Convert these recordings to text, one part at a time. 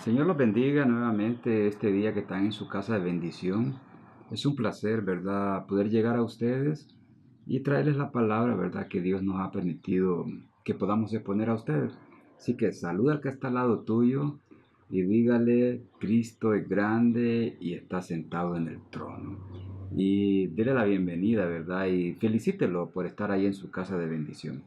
Señor los bendiga nuevamente este día que están en su casa de bendición. Es un placer, ¿verdad?, poder llegar a ustedes y traerles la palabra, ¿verdad?, que Dios nos ha permitido que podamos exponer a ustedes. Así que saluda al que está al lado tuyo y dígale, Cristo es grande y está sentado en el trono. Y dele la bienvenida, ¿verdad? Y felicítelo por estar ahí en su casa de bendición.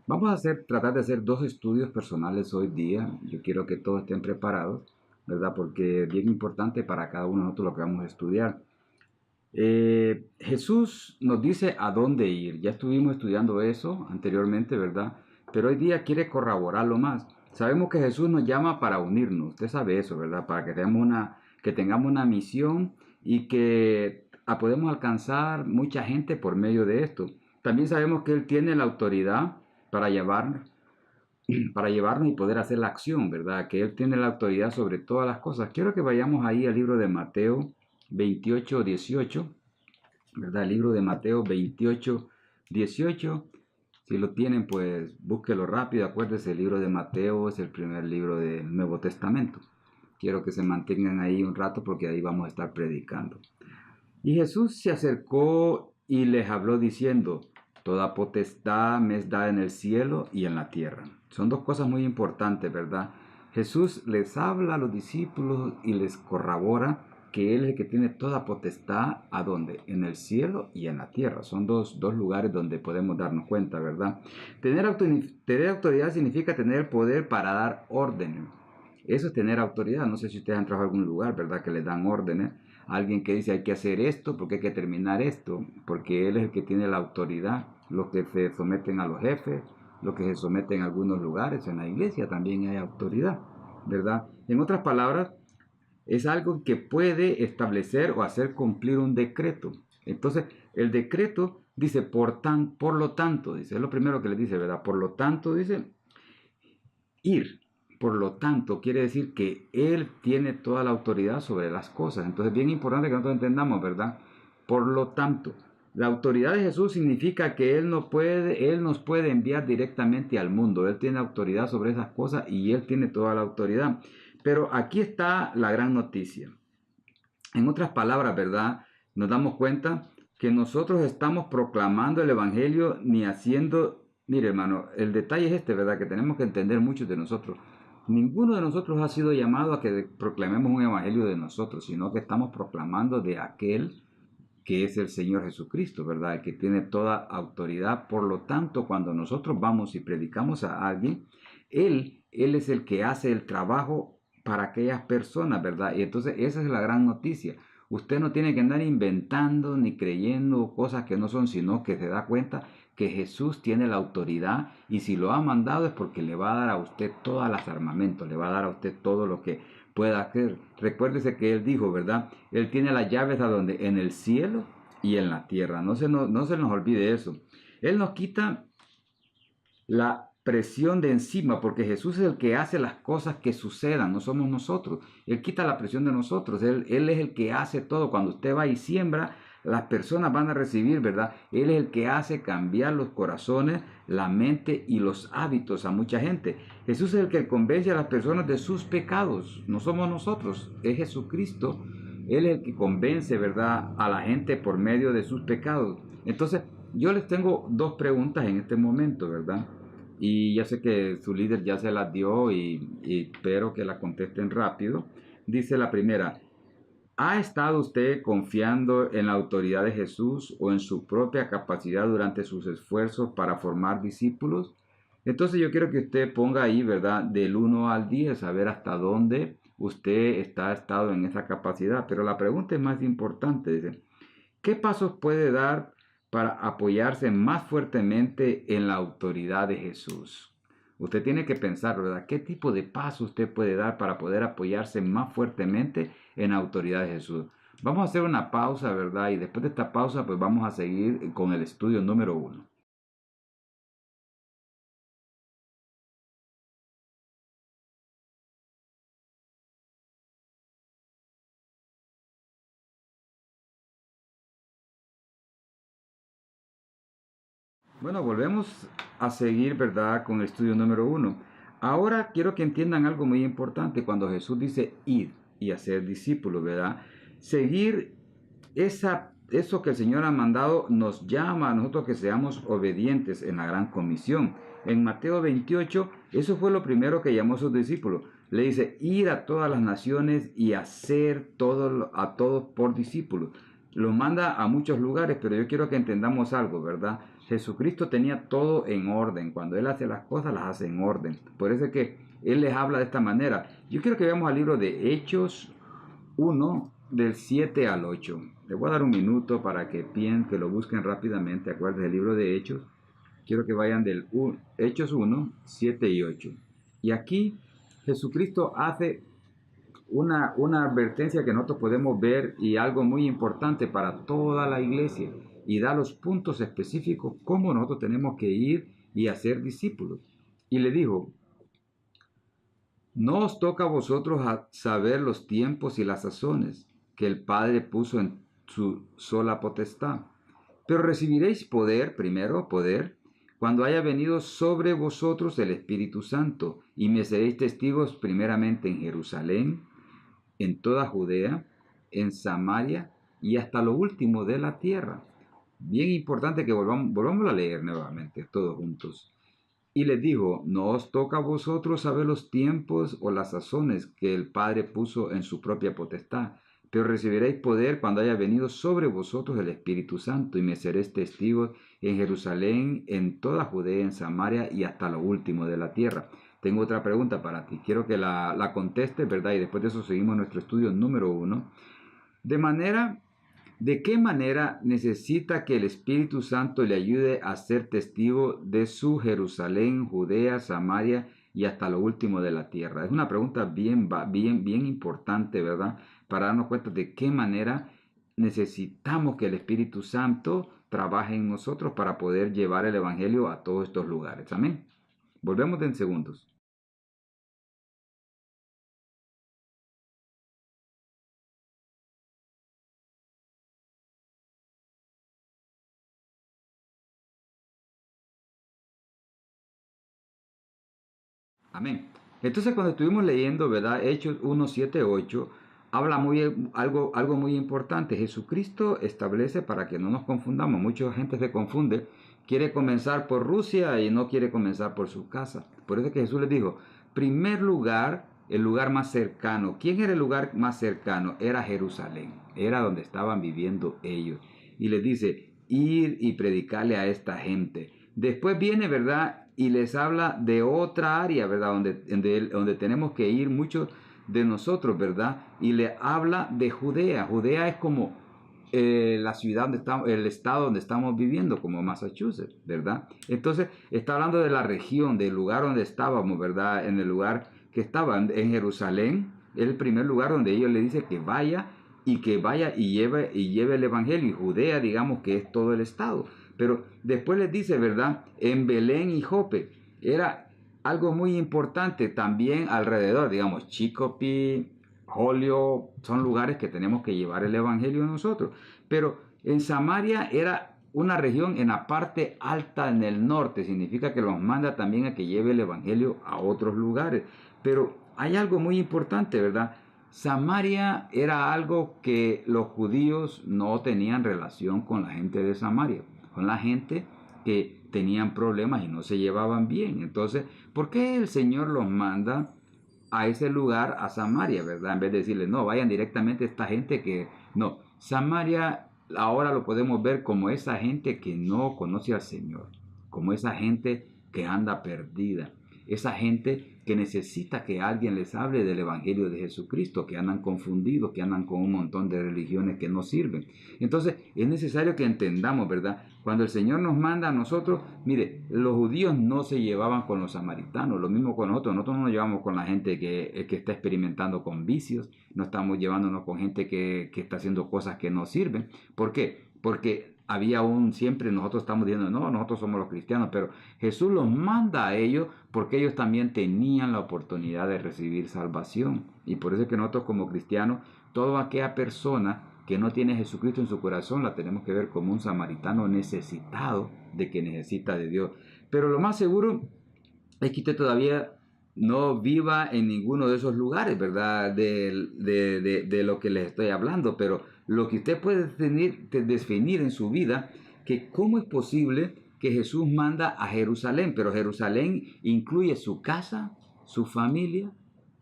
Vamos a tratar de hacer dos estudios personales hoy día. Yo quiero que todos estén preparados, ¿verdad? Porque es bien importante para cada uno de nosotros lo que vamos a estudiar. Jesús nos dice a dónde ir. Ya estuvimos estudiando eso anteriormente, ¿verdad? Pero hoy día quiere corroborarlo más. Sabemos que Jesús nos llama para unirnos. Usted sabe eso, ¿verdad? Para que tengamos una misión y que podemos alcanzar mucha gente por medio de esto. También sabemos que Él tiene la autoridad para llevarnos, para llevarnos y poder hacer la acción, ¿verdad? Que Él tiene la autoridad sobre todas las cosas. Quiero que vayamos ahí al libro de Mateo 28:18, ¿verdad? El libro de Mateo 28:18. Si lo tienen, pues búsquelo rápido. Acuérdese, el libro de Mateo es el primer libro del Nuevo Testamento. Quiero que se mantengan ahí un rato porque ahí vamos a estar predicando. Y Jesús se acercó y les habló diciendo, toda potestad me es dada en el cielo y en la tierra. Son dos cosas muy importantes, ¿verdad? Jesús les habla a los discípulos y les corrobora que Él es el que tiene toda potestad, ¿a dónde? En el cielo y en la tierra. Son dos lugares donde podemos darnos cuenta, ¿verdad? Tener autoridad significa tener el poder para dar órdenes. Eso es tener autoridad. No sé si ustedes han trabajado en algún lugar, ¿verdad? Que les dan órdenes. Alguien que dice hay que hacer esto porque hay que terminar esto, porque él es el que tiene la autoridad. Los que se someten a los jefes, los que se someten a algunos lugares, en la iglesia también hay autoridad, ¿verdad? En otras palabras, es algo que puede establecer o hacer cumplir un decreto. Entonces, el decreto dice, por lo tanto, dice, es lo primero que le dice, ¿verdad? Por lo tanto, dice, ir. Por lo tanto, quiere decir que Él tiene toda la autoridad sobre las cosas. Entonces, bien importante que nosotros entendamos, ¿verdad? Por lo tanto, la autoridad de Jesús significa que Él nos puede enviar directamente al mundo. Él tiene autoridad sobre esas cosas y Él tiene toda la autoridad. Pero aquí está la gran noticia. En otras palabras, ¿verdad? Nos damos cuenta que nosotros estamos proclamando el Evangelio ni haciendo... Mire, hermano, el detalle es este, ¿verdad? Que tenemos que entender muchos de nosotros. Ninguno de nosotros ha sido llamado a que proclamemos un Evangelio de nosotros, sino que estamos proclamando de aquel que es el Señor Jesucristo, ¿verdad? El que tiene toda autoridad. Por lo tanto, cuando nosotros vamos y predicamos a alguien, Él es el que hace el trabajo para aquellas personas, ¿verdad? Y entonces esa es la gran noticia. Usted no tiene que andar inventando ni creyendo cosas que no son, sino que se da cuenta que Jesús tiene la autoridad y si lo ha mandado es porque le va a dar a usted todas las armamentos, le va a dar a usted todo lo que pueda hacer. Recuérdese que Él dijo, ¿verdad? Él tiene las llaves a donde, en el cielo y en la tierra. No se nos olvide eso. Él nos quita la presión de encima, porque Jesús es el que hace las cosas que sucedan, no somos nosotros. Él quita la presión de nosotros, Él es el que hace todo. Cuando usted va y siembra, las personas van a recibir, ¿verdad? Él es el que hace cambiar los corazones, la mente y los hábitos a mucha gente. Jesús es el que convence a las personas de sus pecados, no somos nosotros, es Jesucristo. Él es el que convence, ¿verdad?, a la gente por medio de sus pecados. Entonces, yo les tengo dos preguntas en este momento, ¿verdad? Y ya sé que su líder ya se las dio y espero que la contesten rápido. Dice la primera, ¿ha estado usted confiando en la autoridad de Jesús o en su propia capacidad durante sus esfuerzos para formar discípulos? Entonces yo quiero que usted ponga ahí, ¿verdad? Del 1 al 10, a ver hasta dónde usted ha estado en esa capacidad. Pero la pregunta es más importante, dice, ¿qué pasos puede dar para apoyarse más fuertemente en la autoridad de Jesús? Usted tiene que pensar, ¿verdad? ¿Qué tipo de paso usted puede dar para poder apoyarse más fuertemente en la autoridad de Jesús? Vamos a hacer una pausa, ¿verdad? Y después de esta pausa, pues vamos a seguir con el estudio número 1. Bueno, volvemos a seguir, ¿verdad? Con el estudio número 1. Ahora quiero que entiendan algo muy importante cuando Jesús dice ir y hacer discípulos, ¿verdad? Seguir eso que el Señor ha mandado nos llama a nosotros que seamos obedientes en la gran comisión. En Mateo 28, eso fue lo primero que llamó a sus discípulos. Le dice, ir a todas las naciones y hacer a todos por discípulos. Lo manda a muchos lugares, pero yo quiero que entendamos algo, ¿verdad? Jesucristo tenía todo en orden. Cuando Él hace las cosas, las hace en orden. Por eso es que Él les habla de esta manera. Yo quiero que veamos al libro de Hechos 1, del 7 al 8. Les voy a dar un minuto para que que lo busquen rápidamente. Acuérdense del libro de Hechos. Quiero que vayan del Hechos 1, 7 y 8. Y aquí Jesucristo hace una advertencia que nosotros podemos ver y algo muy importante para toda la iglesia, y da los puntos específicos cómo nosotros tenemos que ir y hacer discípulos. Y le dijo, no os toca a vosotros saber los tiempos y las sazones que el Padre puso en su sola potestad, pero recibiréis poder, primero poder, cuando haya venido sobre vosotros el Espíritu Santo, y me seréis testigos primeramente en Jerusalén, en toda Judea, en Samaria y hasta lo último de la tierra. Bien importante que volvamos a leer nuevamente, todos juntos. Y les dijo, no os toca a vosotros saber los tiempos o las sazones que el Padre puso en su propia potestad, pero recibiréis poder cuando haya venido sobre vosotros el Espíritu Santo, y me seréis testigos en Jerusalén, en toda Judea, en Samaria y hasta lo último de la tierra. Tengo otra pregunta para ti, quiero que la contestes, ¿verdad? Y después de eso seguimos nuestro estudio número 1. ¿De qué manera necesita que el Espíritu Santo le ayude a ser testigo de su Jerusalén, Judea, Samaria y hasta lo último de la tierra? Es una pregunta bien importante, ¿verdad? Para darnos cuenta de qué manera necesitamos que el Espíritu Santo trabaje en nosotros para poder llevar el Evangelio a todos estos lugares. Amén. Volvemos en segundos. Amén. Entonces cuando estuvimos leyendo, ¿verdad? Hechos 1, 7, 8, habla algo muy importante. Jesucristo establece, para que no nos confundamos, mucha gente se confunde, quiere comenzar por Rusia y no quiere comenzar por su casa. Por eso es que Jesús les dijo, primer lugar, el lugar más cercano. ¿Quién era el lugar más cercano? Era Jerusalén, era donde estaban viviendo ellos. Y les dice, ir y predicarle a esta gente. Después viene, ¿verdad? Y les habla de otra área, ¿verdad? Donde tenemos que ir muchos de nosotros, ¿verdad? Y le habla de Judea. Judea es como la ciudad donde estamos, el estado donde estamos viviendo, como Massachusetts, ¿verdad? Entonces está hablando de la región, del lugar donde estábamos, ¿verdad? En el lugar que estaban, en Jerusalén, es el primer lugar donde ellos le dicen que vaya y lleve el evangelio. Y Judea, digamos que es todo el estado. Pero después les dice, ¿verdad? En Belén y Jope. Era algo muy importante también alrededor, digamos, Chicopee, Jolio, son lugares que tenemos que llevar el evangelio nosotros. Pero en Samaria era una región en la parte alta en el norte, significa que los manda también a que lleve el evangelio a otros lugares. Pero hay algo muy importante, ¿verdad? Samaria era algo que los judíos no tenían relación con la gente de Samaria, con la gente que tenían problemas y no se llevaban bien. Entonces, ¿por qué el Señor los manda a ese lugar, a Samaria, ¿verdad? En vez de decirles, no, vayan directamente a esta gente que... No, Samaria ahora lo podemos ver como esa gente que no conoce al Señor, como esa gente que anda perdida, esa gente que necesita que alguien les hable del Evangelio de Jesucristo, que andan confundidos, que andan con un montón de religiones que no sirven. Entonces es necesario que entendamos, ¿verdad? Cuando el Señor nos manda a nosotros, mire, los judíos no se llevaban con los samaritanos, lo mismo con nosotros no nos llevamos con la gente que está experimentando con vicios, no estamos llevándonos con gente que está haciendo cosas que no sirven. ¿Por qué? Porque siempre nosotros estamos diciendo, no, nosotros somos los cristianos, pero Jesús los manda a ellos porque ellos también tenían la oportunidad de recibir salvación. Y por eso es que nosotros como cristianos, toda aquella persona que no tiene a Jesucristo en su corazón, la tenemos que ver como un samaritano necesitado de que necesita de Dios. Pero lo más seguro es que usted todavía no viva en ninguno de esos lugares, ¿verdad? De lo que les estoy hablando, pero lo que usted puede definir en su vida, que cómo es posible que Jesús manda a Jerusalén, pero Jerusalén incluye su casa, su familia,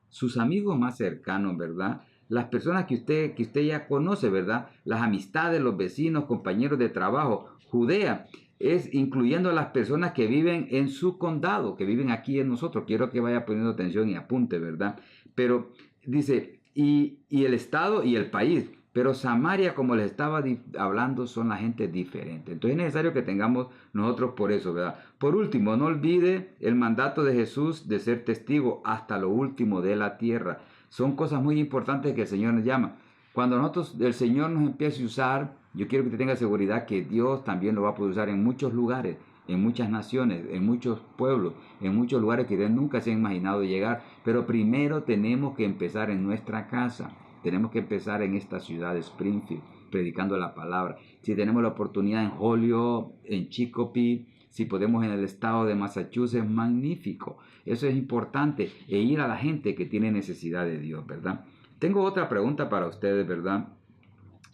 sus amigos más cercanos, ¿verdad? Las personas que usted ya conoce, ¿verdad? Las amistades, los vecinos, compañeros de trabajo. Judea es incluyendo a las personas que viven en su condado, que viven aquí en nosotros. Quiero que vaya poniendo atención y apunte, ¿verdad? Pero dice, y el estado y el país. Pero Samaria, como les estaba hablando, son la gente diferente. Entonces es necesario que tengamos nosotros por eso, ¿verdad? Por último, no olvide el mandato de Jesús de ser testigo hasta lo último de la tierra. Son cosas muy importantes que el Señor nos llama. Cuando nosotros, el Señor nos empiece a usar, yo quiero que usted tenga seguridad que Dios también lo va a poder usar en muchos lugares, en muchas naciones, en muchos pueblos, en muchos lugares que usted nunca se ha imaginado llegar. Pero primero tenemos que empezar en nuestra casa. Tenemos que empezar en esta ciudad de Springfield, predicando la palabra. Si tenemos la oportunidad en Holyoke, en Chicopee, si podemos en el estado de Massachusetts, magnífico. Eso es importante. E ir a la gente que tiene necesidad de Dios, ¿verdad? Tengo otra pregunta para ustedes, ¿verdad?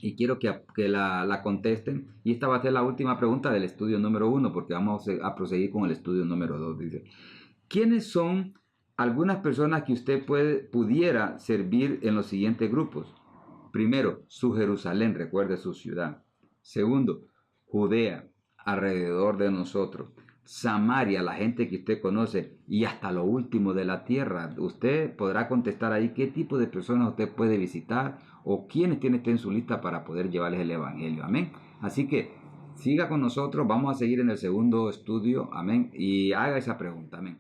Y quiero que la contesten. Y esta va a ser la última pregunta del estudio número 1, porque vamos a proseguir con el estudio número 2. Dice, ¿quiénes son algunas personas que usted pudiera servir en los siguientes grupos? Primero, su Jerusalén, recuerde su ciudad. Segundo, Judea, alrededor de nosotros. Samaria, la gente que usted conoce. Y hasta lo último de la tierra. Usted podrá contestar ahí qué tipo de personas usted puede visitar o quiénes tiene usted en su lista para poder llevarles el Evangelio. Amén. Así que siga con nosotros. Vamos a seguir en el segundo estudio. Amén. Y haga esa pregunta. Amén.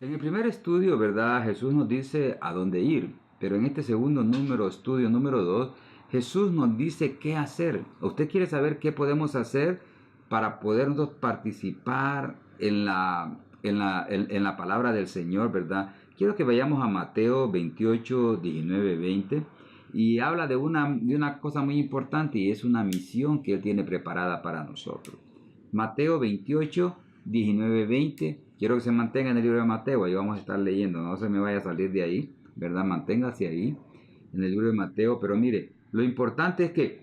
En el primer estudio, ¿verdad? Jesús nos dice a dónde ir, pero en este segundo estudio número 2, Jesús nos dice qué hacer. ¿Usted quiere saber qué podemos hacer para podernos participar en la palabra del Señor, ¿verdad? Quiero que vayamos a Mateo 28, 19, 20 y habla de una cosa muy importante y es una misión que Él tiene preparada para nosotros. Mateo 28, 19, 20. Quiero que se mantenga en el libro de Mateo. Ahí vamos a estar leyendo. No se me vaya a salir de ahí, ¿verdad? Manténgase ahí, en el libro de Mateo. Pero mire, lo importante es que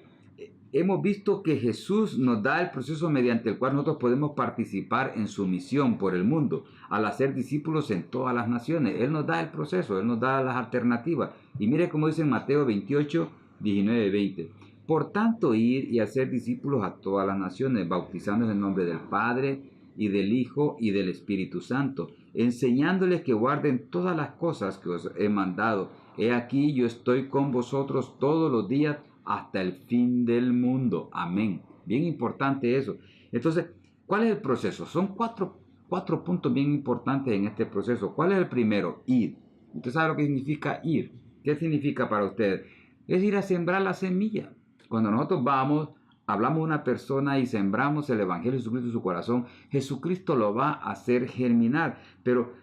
hemos visto que Jesús nos da el proceso mediante el cual nosotros podemos participar en su misión por el mundo, al hacer discípulos en todas las naciones. Él nos da el proceso, Él nos da las alternativas. Y mire cómo dice en Mateo 28, 19, 20. Por tanto, ir y hacer discípulos a todas las naciones, bautizando en el nombre del Padre y del Hijo y del Espíritu Santo, enseñándoles que guarden todas las cosas que os he mandado. He aquí, yo estoy con vosotros todos los días hasta el fin del mundo. Amén. Bien importante eso. Entonces, ¿cuál es el proceso? Son cuatro puntos bien importantes en este proceso. ¿Cuál es el primero? Ir. ¿Usted sabe lo que significa ir? ¿Qué significa para usted? Es ir a sembrar la semilla. Cuando nosotros vamos, hablamos a una persona y sembramos el Evangelio de Jesucristo en su corazón, Jesucristo lo va a hacer germinar. Pero,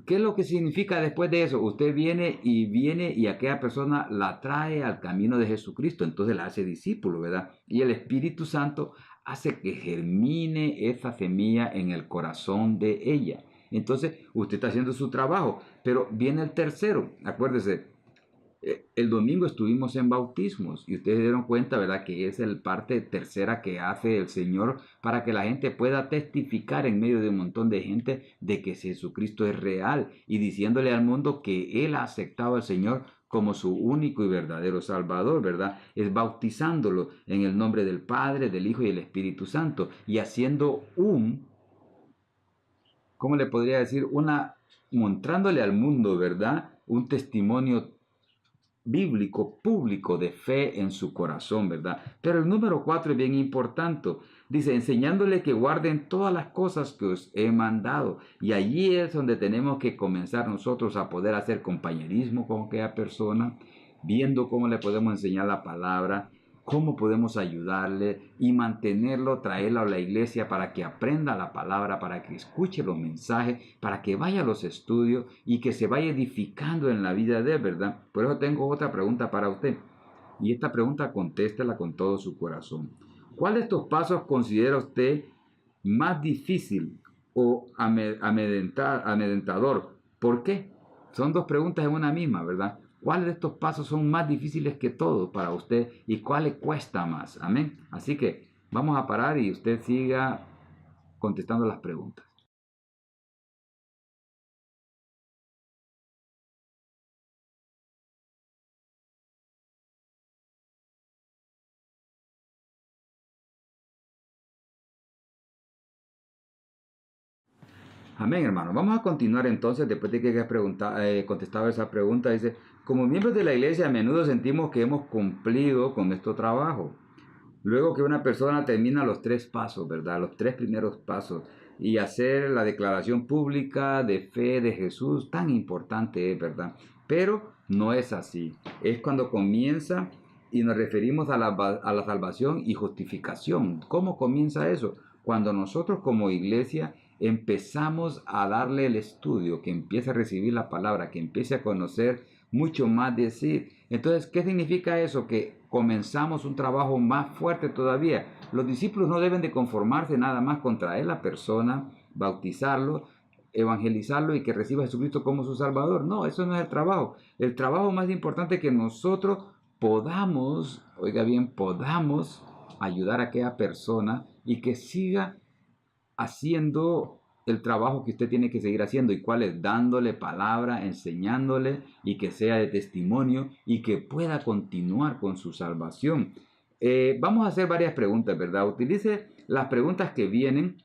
¿qué es lo que significa después de eso? Usted viene y aquella persona la trae al camino de Jesucristo, entonces la hace discípulo, ¿verdad? Y el Espíritu Santo hace que germine esa semilla en el corazón de ella. Entonces, usted está haciendo su trabajo, pero viene el tercero, acuérdese, el domingo estuvimos en bautismos y ustedes se dieron cuenta, ¿verdad? Que es el parte tercera que hace el Señor para que la gente pueda testificar en medio de un montón de gente de que Jesucristo es real y diciéndole al mundo que Él ha aceptado al Señor como su único y verdadero Salvador, ¿verdad? Es bautizándolo en el nombre del Padre, del Hijo y del Espíritu Santo y haciendo ¿cómo le podría decir? Mostrándole al mundo, ¿verdad? Un testimonio bíblico, público de fe en su corazón, ¿verdad? Pero el número 4 es bien importante. Dice, enseñándole que guarden todas las cosas que os he mandado. Y allí es donde tenemos que comenzar nosotros a poder hacer compañerismo con aquella persona, viendo cómo le podemos enseñar la palabra. cómo podemos ayudarle y mantenerlo, traerlo a la iglesia para que aprenda la palabra, para que escuche los mensajes, para que vaya a los estudios y que se vaya edificando en la vida de él, ¿verdad? Por eso tengo otra pregunta para usted. Y esta pregunta contéstela con todo su corazón. ¿Cuál de estos pasos considera usted más difícil o amedrentador? ¿Por qué? Son dos preguntas en una misma, ¿verdad? ¿Cuáles de estos pasos son más difíciles que todos para usted y cuál le cuesta más? Amén. Así que vamos a parar y usted siga contestando las preguntas. Amén, hermano. Vamos a continuar entonces, después de que hayas contestado esa pregunta. Dice, como miembros de la iglesia a menudo sentimos que hemos cumplido con nuestro trabajo. Luego que una persona termina los 3 pasos, ¿verdad? Los 3 primeros pasos. Y hacer la declaración pública de fe de Jesús, tan importante es, ¿verdad? Pero no es así. Es cuando comienza y nos referimos a la salvación y justificación. ¿Cómo comienza eso? Cuando nosotros como iglesia empezamos a darle el estudio, que empiece a recibir la palabra, que empiece a conocer mucho más de sí. Entonces, ¿qué significa eso? Que comenzamos un trabajo más fuerte todavía. Los discípulos no deben de conformarse nada más con traer la persona, bautizarlo, evangelizarlo y que reciba a Jesucristo como su Salvador. No, eso no es el trabajo. El trabajo más importante es que nosotros podamos, oiga bien, podamos ayudar a aquella persona y que siga haciendo el trabajo que usted tiene que seguir haciendo. ¿Y cuál es? Dándole palabra, enseñándole y que sea de testimonio y que pueda continuar con su salvación. Vamos a hacer varias preguntas, ¿verdad? Utilice las preguntas que vienen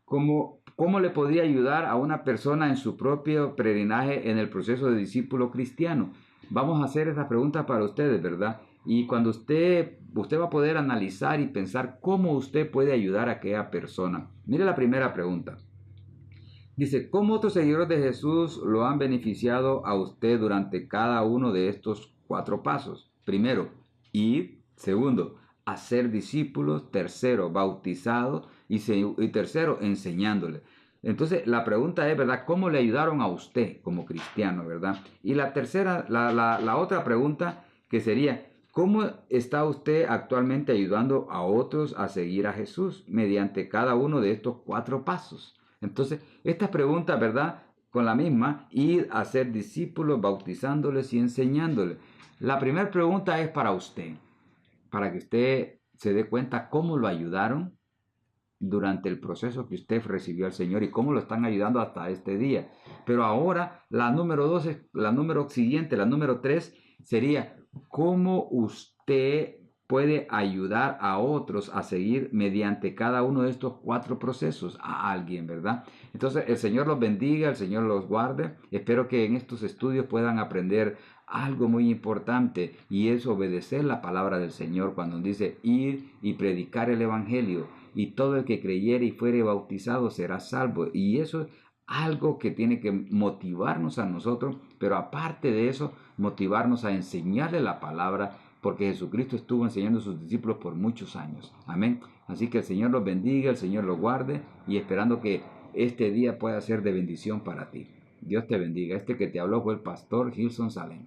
como cómo le podría ayudar a una persona en su propio peregrinaje en el proceso de discípulo cristiano. Vamos a hacer esas preguntas para ustedes, ¿verdad? Y cuando usted va a poder analizar y pensar cómo usted puede ayudar a aquella persona. Mire la primera pregunta. Dice, ¿cómo otros seguidores de Jesús lo han beneficiado a usted durante cada uno de estos 4 pasos? Primero, ir. Segundo, hacer discípulos. Tercero, bautizados. Y tercero, enseñándole. Entonces, la pregunta es, ¿verdad? ¿Cómo le ayudaron a usted como cristiano, verdad? Y la tercera, la otra pregunta que sería, ¿cómo está usted actualmente ayudando a otros a seguir a Jesús mediante cada uno de estos 4 pasos? Entonces, estas preguntas, ¿verdad? Con la misma, ir a ser discípulos, bautizándoles y enseñándoles. La primera pregunta es para usted, para que usted se dé cuenta cómo lo ayudaron durante el proceso que usted recibió al Señor y cómo lo están ayudando hasta este día. Pero ahora, la número 2, la número siguiente, la número 3, sería cómo usted puede ayudar a otros a seguir mediante cada uno de estos 4 procesos a alguien, ¿verdad? Entonces, el Señor los bendiga, el Señor los guarde. Espero que en estos estudios puedan aprender algo muy importante y es obedecer la palabra del Señor cuando dice ir y predicar el Evangelio y todo el que creyere y fuere bautizado será salvo. Y eso es algo que tiene que motivarnos a nosotros, pero aparte de eso, motivarnos a enseñarle la palabra, porque Jesucristo estuvo enseñando a sus discípulos por muchos años. Amén. Así que el Señor los bendiga, el Señor los guarde y esperando que este día pueda ser de bendición para ti. Dios te bendiga. Este que te habló fue el pastor Gilson Salem.